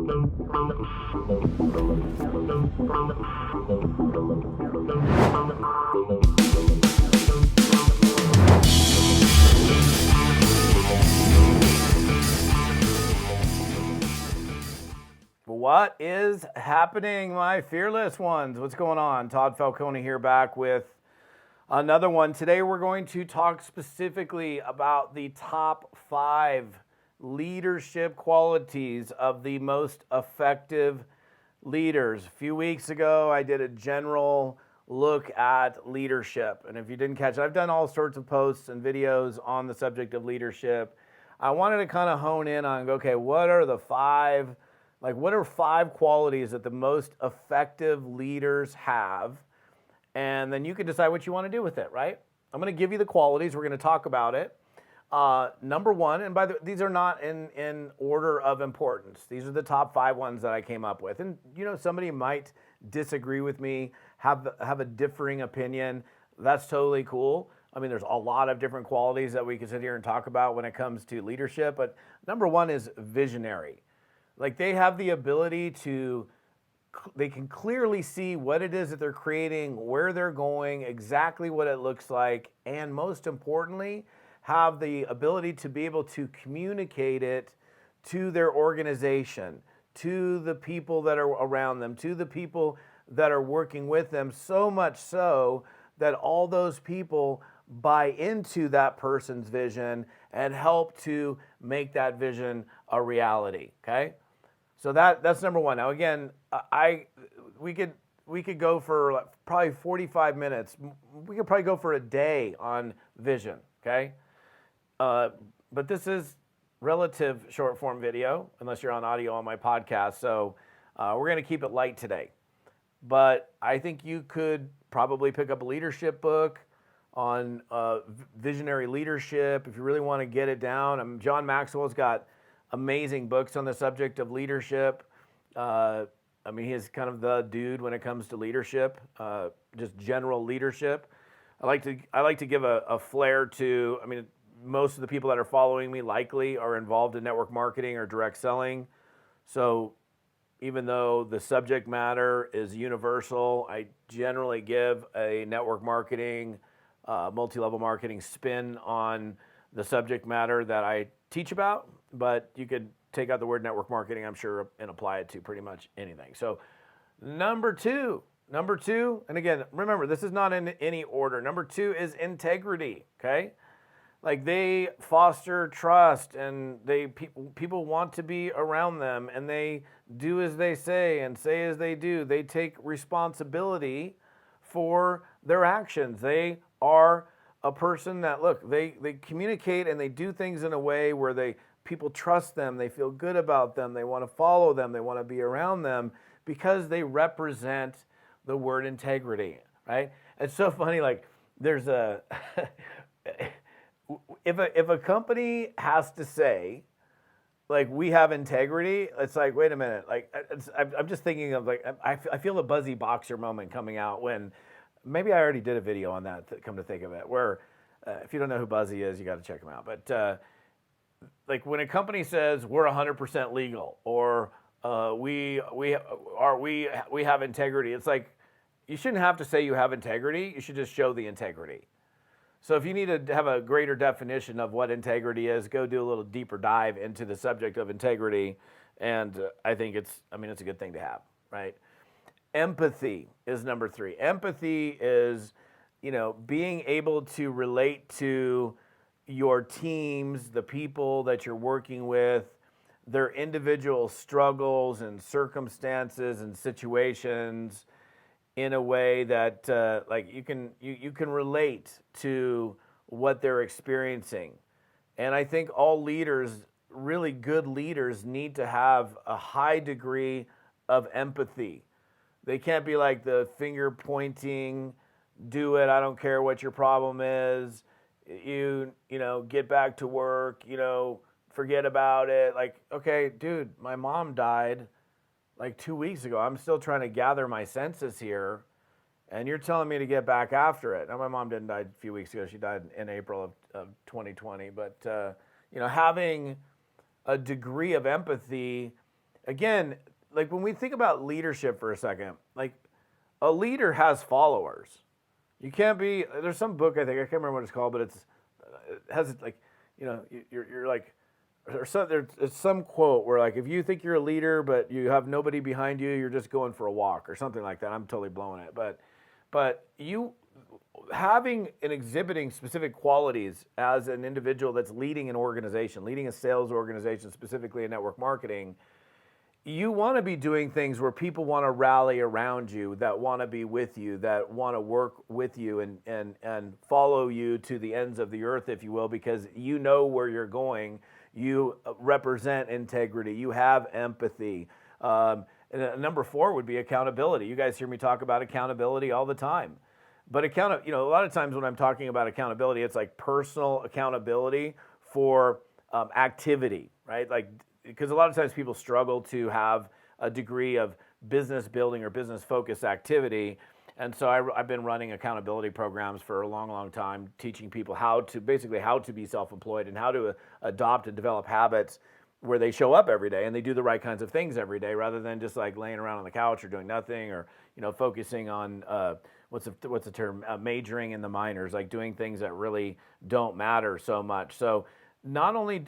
What is happening, my fearless ones? What's going on? Todd Falcone here, back with another one. Today we're going to talk specifically about the top 5 leadership qualities of the most effective leaders. A few weeks ago, I did a general look at leadership. And if you didn't catch it, I've done all sorts of posts and videos on the subject of leadership. I wanted to kind of hone in on, okay, what are 5 qualities that the most effective leaders have? And then you can decide what you want to do with it, right? I'm going to give you the qualities. We're going to talk about it. Number 1, and these are not in order of importance. These are the top 5 ones that I came up with. And somebody might disagree with me, have a differing opinion. That's totally cool. I mean, there's a lot of different qualities that we can sit here and talk about when it comes to leadership. But number 1 is visionary. Like, they have the ability they can clearly see what it is that they're creating, where they're going, exactly what it looks like, and most importantly, have the ability to be able to communicate it to their organization, to the people that are around them, to the people that are working with them, so much so that all those people buy into that person's vision and help to make that vision a reality, okay? So that's number 1. Now again, we could go for probably 45 minutes. We could probably go for a day on vision, okay? But this is relative short form video, unless you're on audio on my podcast. So we're going to keep it light today. But I think you could probably pick up a leadership book on visionary leadership if you really want to get it down. John Maxwell's got amazing books on the subject of leadership. He's kind of the dude when it comes to leadership, just general leadership. I like to give a flair to, most of the people that are following me likely are involved in network marketing or direct selling. So even though the subject matter is universal, I generally give a network marketing, multi-level marketing spin on the subject matter that I teach about. But you could take out the word network marketing, I'm sure, and apply it to pretty much anything. So number two, and again, remember, this is not in any order. Number 2 is integrity, okay? Like, they foster trust, and people want to be around them, and they do as they say and say as they do. They take responsibility for their actions. They are a person that, look, they communicate and they do things in a way where people trust them, they feel good about them, they want to follow them, they want to be around them because they represent the word integrity, right? It's so funny, like, there's if a company has to say, like, we have integrity, it's like, wait a minute, like, I'm just thinking of, like, I feel a Buzzy Boxer moment coming out when, maybe I already did a video on that, come to think of it, where if you don't know who Buzzy is, you got to check him out. But like, when a company says we're 100% legal, or we have integrity, it's like, you shouldn't have to say you have integrity. You should just show the integrity. So if you need to have a greater definition of what integrity is, go do a little deeper dive into the subject of integrity. And I think it's a good thing to have, right? Empathy is number 3. Empathy is, being able to relate to your teams, the people that you're working with, their individual struggles and circumstances and situations in a way that like you can relate to what they're experiencing. And I think all leaders, really good leaders, need to have a high degree of empathy. They can't be like the finger pointing, do it, I don't care what your problem is, get back to work, forget about it. Like, okay, dude, my mom died like 2 weeks ago. I'm still trying to gather my senses here, and you're telling me to get back after it. Now, my mom didn't die a few weeks ago. She died in April of 2020. But, having a degree of empathy again, like when we think about leadership for a second, like a leader has followers. You can't be. There's some book I can't remember what it's called, but it has like, you're like, there's some quote where like if you think you're a leader but you have nobody behind you, you're just going for a walk or something like that. I'm totally blowing it, but you having and exhibiting specific qualities as an individual that's leading an organization, leading a sales organization, specifically in network marketing, you want to be doing things where people want to rally around you, that want to be with you, that want to work with you and follow you to the ends of the earth, if you will, because you know where you're going. You represent integrity. You have empathy. And number 4 would be accountability. You guys hear me talk about accountability all the time. But a lot of times when I'm talking about accountability, it's like personal accountability for activity, right? Like, because a lot of times people struggle to have a degree of business building or business focused activity. And so I've been running accountability programs for a long, long time, teaching people how to be self-employed and how to adopt and develop habits where they show up every day and they do the right kinds of things every day, rather than just like laying around on the couch or doing nothing, or focusing on what's the term, majoring in the minors, like doing things that really don't matter so much. So not only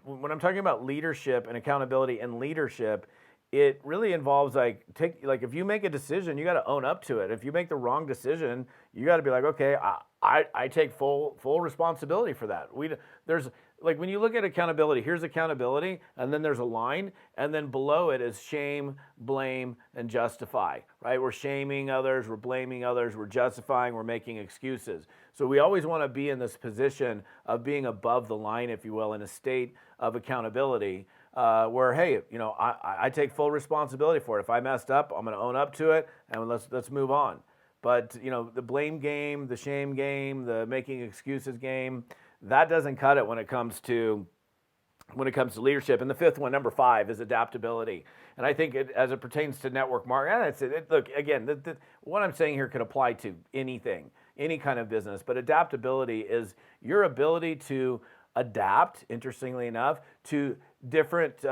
when I'm talking about leadership and accountability and leadership, it really involves if you make a decision, you got to own up to it. If you make the wrong decision, you got to be like, okay, I take full responsibility for that. There's like, when you look at accountability, here's accountability, and then there's a line, and then below it is shame, blame, and justify, right? We're shaming others, we're blaming others, we're justifying, we're making excuses. So we always want to be in this position of being above the line, if you will, in a state of accountability, where, hey, I take full responsibility for it. If I messed up, I'm going to own up to it, and let's move on. But the blame game, the shame game, the making excuses game, that doesn't cut it when it comes to leadership. And the 5th one, number 5, is adaptability. And I think as it pertains to network marketing, look, again, what I'm saying here could apply to anything, any kind of business. But adaptability is your ability to adapt, interestingly enough, to different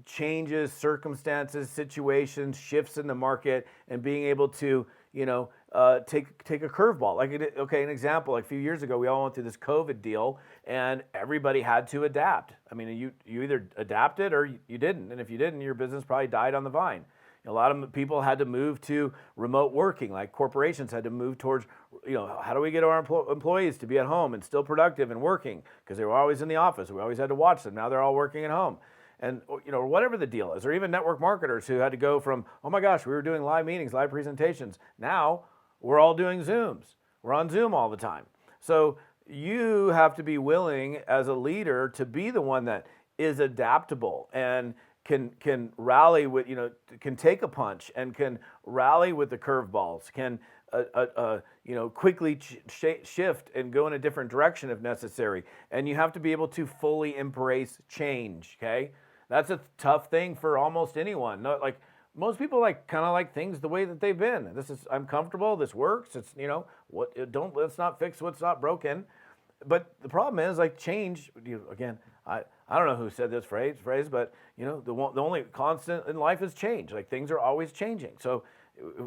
changes, circumstances, situations, shifts in the market, and being able to take a curveball. An example, like a few years ago, we all went through this COVID deal and everybody had to adapt. I mean, you either adapted or you didn't. And if you didn't, your business probably died on the vine. A lot of people had to move to remote working, like corporations had to move towards, how do we get our employees to be at home and still productive and working? Because they were always in the office. We always had to watch them. Now they're all working at home. And, whatever the deal is, or even network marketers who had to go from, oh my gosh, we were doing live meetings, live presentations. Now we're all doing Zooms. We're on Zoom all the time. So you have to be willing as a leader to be the one that is adaptable and can rally with, can take a punch and can rally with the curveballs, can quickly shift and go in a different direction if necessary. And you have to be able to fully embrace change, okay? That's a tough thing for almost anyone. Not like most people kind of like things the way that they've been. I'm comfortable, this works. It's, let's not fix what's not broken. But the problem is change, again, I don't know who said this phrase, but the only constant in life is change. Like, things are always changing. So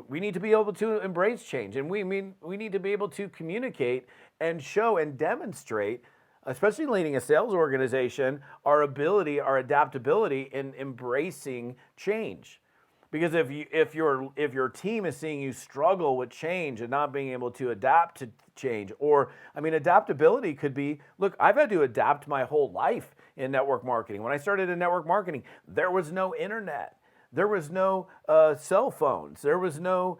we need to be able to embrace change, and we need to be able to communicate and show and demonstrate, especially leading a sales organization, our adaptability in embracing change. Because if your team is seeing you struggle with change and not being able to adapt to change, or adaptability could be, look, I've had to adapt my whole life in network marketing. When I started in network marketing, there was no internet, there was no cell phones, there was no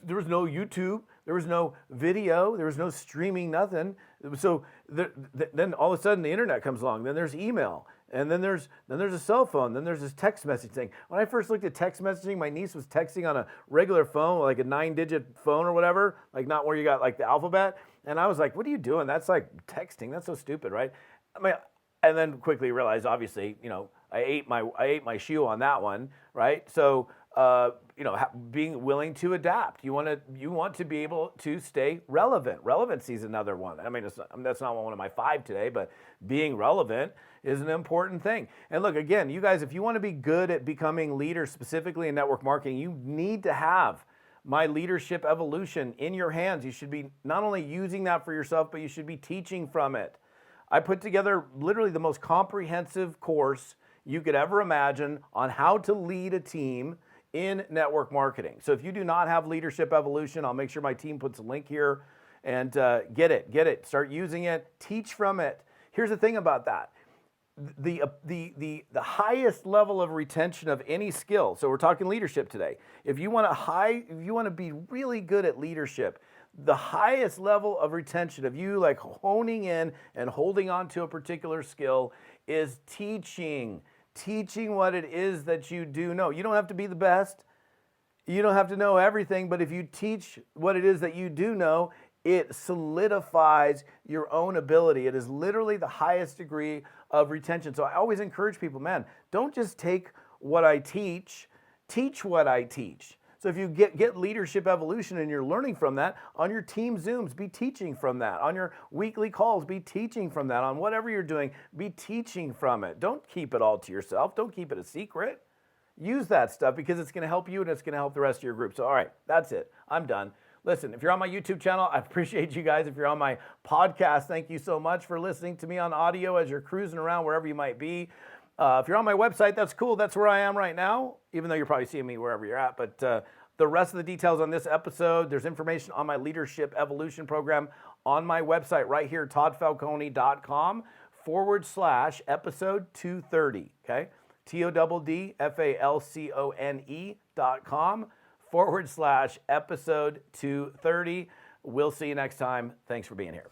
YouTube, there was no video, there was no streaming, nothing. So then all of a sudden the internet comes along, then there's email. And then there's a cell phone. Then there's this text message thing. When I first looked at text messaging, my niece was texting on a regular phone, like a 9-digit phone or whatever, like not where you got like the alphabet. And I was like, "What are you doing? That's like texting. That's so stupid, right?" And then quickly realized, obviously, I ate my shoe on that one, right? So, being willing to adapt. You want to be able to stay relevant. Relevancy is another one. That's not one of my 5 today, but being relevant. is an important thing. And look, again, you guys, if you want to be good at becoming leaders specifically in network marketing, you need to have my leadership evolution in your hands. You should be not only using that for yourself, but you should be teaching from it. I put together literally the most comprehensive course you could ever imagine on how to lead a team in network marketing. So if you do not have Leadership Evolution, I'll make sure my team puts a link here, and get it, start using it, teach from it. Here's the thing about that. The highest level of retention of any skill. So we're talking leadership today. If you want to be really good at leadership, the highest level of retention of you like honing in and holding on to a particular skill is teaching what it is that you do know. You don't have to be the best. You don't have to know everything, but if you teach what it is that you do know, it solidifies your own ability. It is literally the highest degree of retention. So I always encourage people, man, don't just take what I teach what I teach. So if you get Leadership Evolution and you're learning from that, on your team Zooms, be teaching from that. On your weekly calls, be teaching from that. On whatever you're doing, be teaching from it. Don't keep it all to yourself. Don't keep it a secret. Use that stuff because it's going to help you and it's going to help the rest of your group. So all right, that's it. I'm done. Listen, if you're on my YouTube channel, I appreciate you guys. If you're on my podcast, thank you so much for listening to me on audio as you're cruising around wherever you might be. If you're on my website, that's cool. That's where I am right now, even though you're probably seeing me wherever you're at. But the rest of the details on this episode, there's information on my Leadership Evolution program on my website right here, toddfalcone.com/episode 230, okay? TODDFALCONE.com/episode 230. We'll see you next time. Thanks for being here.